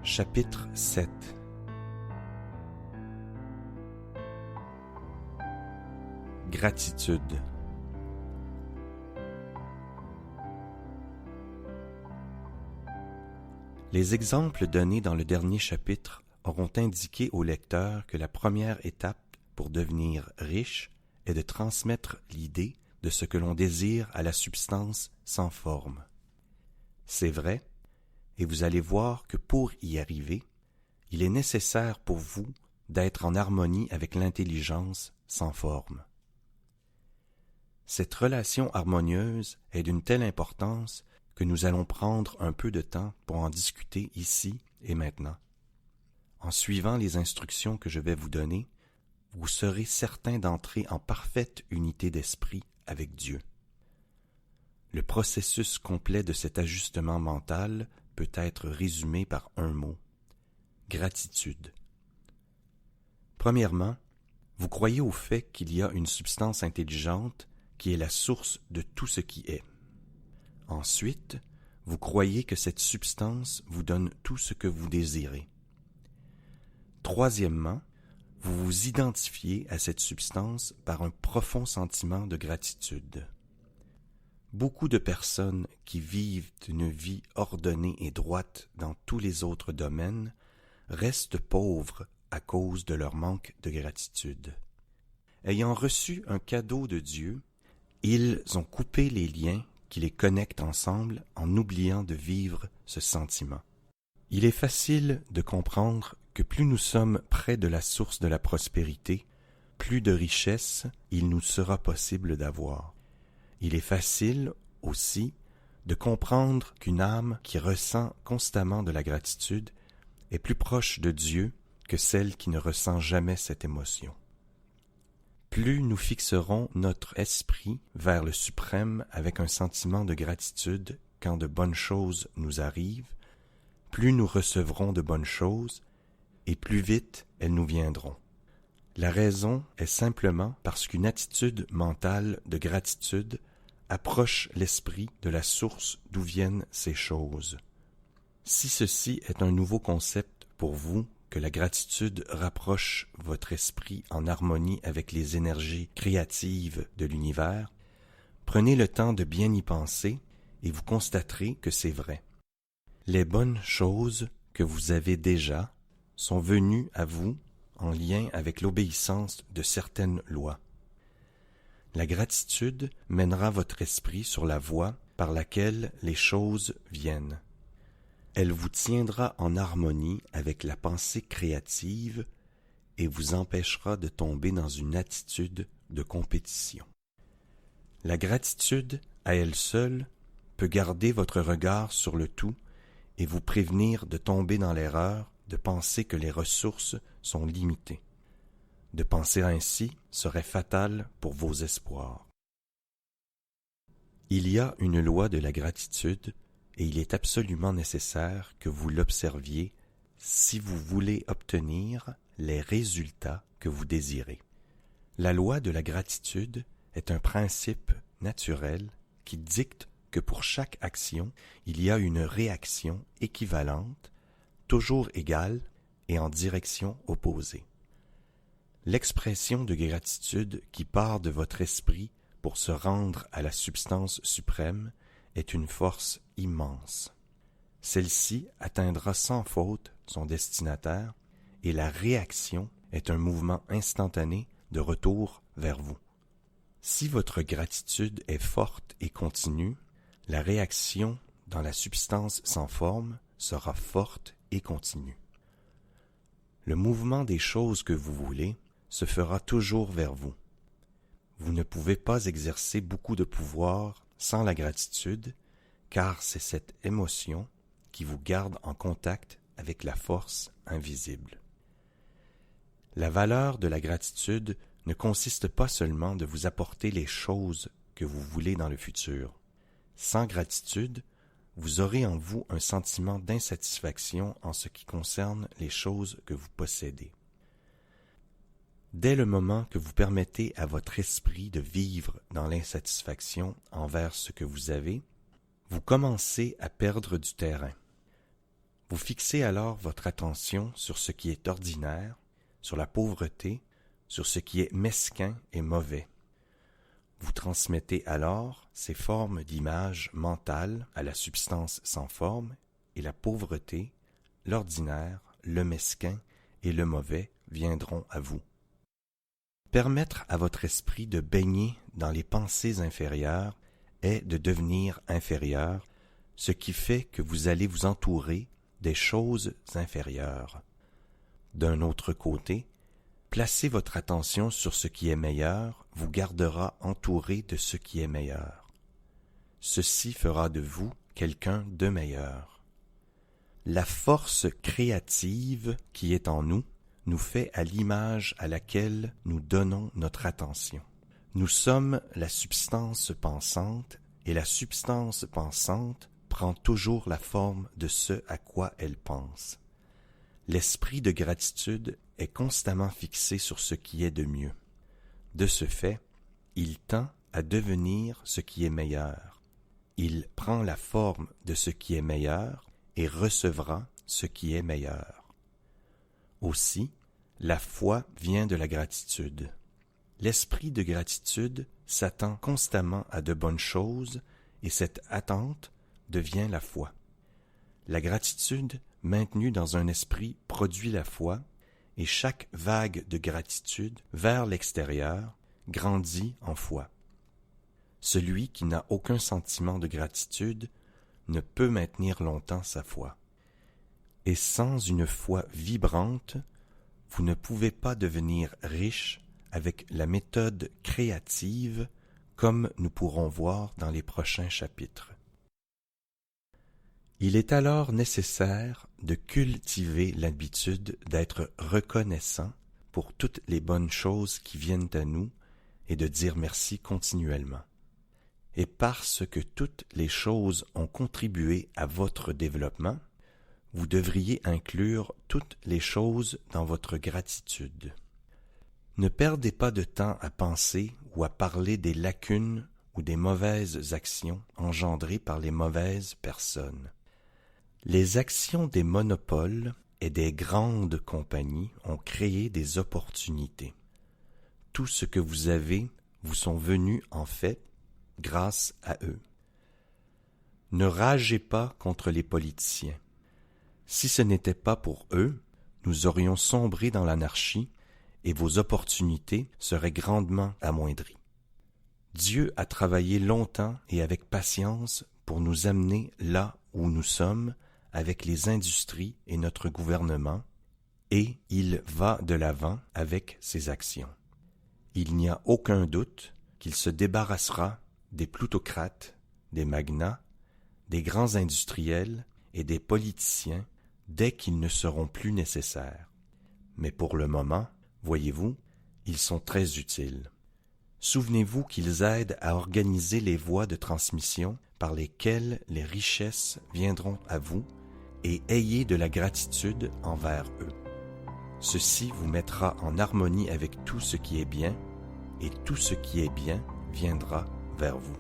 Chapitre 7. Gratitude. Les exemples donnés dans le dernier chapitre auront indiqué au lecteur que la première étape pour devenir riche est de transmettre l'idée de ce que l'on désire à la substance sans forme. C'est vrai, et vous allez voir que pour y arriver, il est nécessaire pour vous d'être en harmonie avec l'intelligence sans forme. Cette relation harmonieuse est d'une telle importance que nous allons prendre un peu de temps pour en discuter ici et maintenant. En suivant les instructions que je vais vous donner, vous serez certain d'entrer en parfaite unité d'esprit avec Dieu. Le processus complet de cet ajustement mental peut être résumé par un mot: gratitude. Premièrement, vous croyez au fait qu'il y a une substance intelligente qui est la source de tout ce qui est. Ensuite, vous croyez que cette substance vous donne tout ce que vous désirez. Troisièmement, vous vous identifiez à cette substance par un profond sentiment de gratitude. Beaucoup de personnes qui vivent une vie ordonnée et droite dans tous les autres domaines restent pauvres à cause de leur manque de gratitude. Ayant reçu un cadeau de Dieu, ils ont coupé les liens qui les connectent ensemble en oubliant de vivre ce sentiment. Il est facile de comprendre que plus nous sommes près de la source de la prospérité, plus de richesses il nous sera possible d'avoir. Il est facile aussi de comprendre qu'une âme qui ressent constamment de la gratitude est plus proche de Dieu que celle qui ne ressent jamais cette émotion. Plus nous fixerons notre esprit vers le suprême avec un sentiment de gratitude quand de bonnes choses nous arrivent, plus nous recevrons de bonnes choses et plus vite elles nous viendront. La raison est simplement parce qu'une attitude mentale de gratitude approche l'esprit de la source d'où viennent ces choses. Si ceci est un nouveau concept pour vous, que la gratitude rapproche votre esprit en harmonie avec les énergies créatives de l'univers, prenez le temps de bien y penser et vous constaterez que c'est vrai. Les bonnes choses que vous avez déjà sont venues à vous en lien avec l'obéissance de certaines lois. La gratitude mènera votre esprit sur la voie par laquelle les choses viennent. Elle vous tiendra en harmonie avec la pensée créative et vous empêchera de tomber dans une attitude de compétition. La gratitude, à elle seule, peut garder votre regard sur le tout et vous prévenir de tomber dans l'erreur de penser que les ressources sont limitées. De penser ainsi serait fatal pour vos espoirs. Il y a une loi de la gratitude et il est absolument nécessaire que vous l'observiez si vous voulez obtenir les résultats que vous désirez. La loi de la gratitude est un principe naturel qui dicte que pour chaque action, il y a une réaction équivalente, toujours égale et en direction opposée. L'expression de gratitude qui part de votre esprit pour se rendre à la substance suprême est une force immense. Celle-ci atteindra sans faute son destinataire et la réaction est un mouvement instantané de retour vers vous. Si votre gratitude est forte et continue, la réaction dans la substance sans forme sera forte et continue. Le mouvement des choses que vous voulez se fera toujours vers vous. Vous ne pouvez pas exercer beaucoup de pouvoir sans la gratitude, car c'est cette émotion qui vous garde en contact avec la force invisible. La valeur de la gratitude ne consiste pas seulement de vous apporter les choses que vous voulez dans le futur. Sans gratitude, vous aurez en vous un sentiment d'insatisfaction en ce qui concerne les choses que vous possédez. Dès le moment que vous permettez à votre esprit de vivre dans l'insatisfaction envers ce que vous avez, vous commencez à perdre du terrain. Vous fixez alors votre attention sur ce qui est ordinaire, sur la pauvreté, sur ce qui est mesquin et mauvais. Vous transmettez alors ces formes d'images mentales à la substance sans forme, et la pauvreté, l'ordinaire, le mesquin et le mauvais viendront à vous. Permettre à votre esprit de baigner dans les pensées inférieures est de devenir inférieur, ce qui fait que vous allez vous entourer des choses inférieures. D'un autre côté, placer votre attention sur ce qui est meilleur vous gardera entouré de ce qui est meilleur. Ceci fera de vous quelqu'un de meilleur. La force créative qui est en nous fait à l'image à laquelle nous donnons notre attention. Nous sommes la substance pensante, et la substance pensante prend toujours la forme de ce à quoi elle pense. L'esprit de gratitude est constamment fixé sur ce qui est de mieux. De ce fait, il tend à devenir ce qui est meilleur. Il prend la forme de ce qui est meilleur et recevra ce qui est meilleur. Aussi, la foi vient de la gratitude. L'esprit de gratitude s'attend constamment à de bonnes choses et cette attente devient la foi. La gratitude maintenue dans un esprit produit la foi et chaque vague de gratitude vers l'extérieur grandit en foi. Celui qui n'a aucun sentiment de gratitude ne peut maintenir longtemps sa foi. Et sans une foi vibrante, vous ne pouvez pas devenir riche avec la méthode créative comme nous pourrons voir dans les prochains chapitres. Il est alors nécessaire de cultiver l'habitude d'être reconnaissant pour toutes les bonnes choses qui viennent à nous et de dire merci continuellement. Et parce que toutes les choses ont contribué à votre développement, vous devriez inclure toutes les choses dans votre gratitude. Ne perdez pas de temps à penser ou à parler des lacunes ou des mauvaises actions engendrées par les mauvaises personnes. Les actions des monopoles et des grandes compagnies ont créé des opportunités. Tout ce que vous avez vous sont venus en fait grâce à eux. Ne ragez pas contre les politiciens. Si ce n'était pas pour eux, nous aurions sombré dans l'anarchie et vos opportunités seraient grandement amoindries. Dieu a travaillé longtemps et avec patience pour nous amener là où nous sommes avec les industries et notre gouvernement, et il va de l'avant avec ses actions. Il n'y a aucun doute qu'il se débarrassera des plutocrates, des magnats, des grands industriels et des politiciens dès qu'ils ne seront plus nécessaires. Mais pour le moment, voyez-vous, ils sont très utiles. Souvenez-vous qu'ils aident à organiser les voies de transmission par lesquelles les richesses viendront à vous et ayez de la gratitude envers eux. Ceci vous mettra en harmonie avec tout ce qui est bien et tout ce qui est bien viendra vers vous.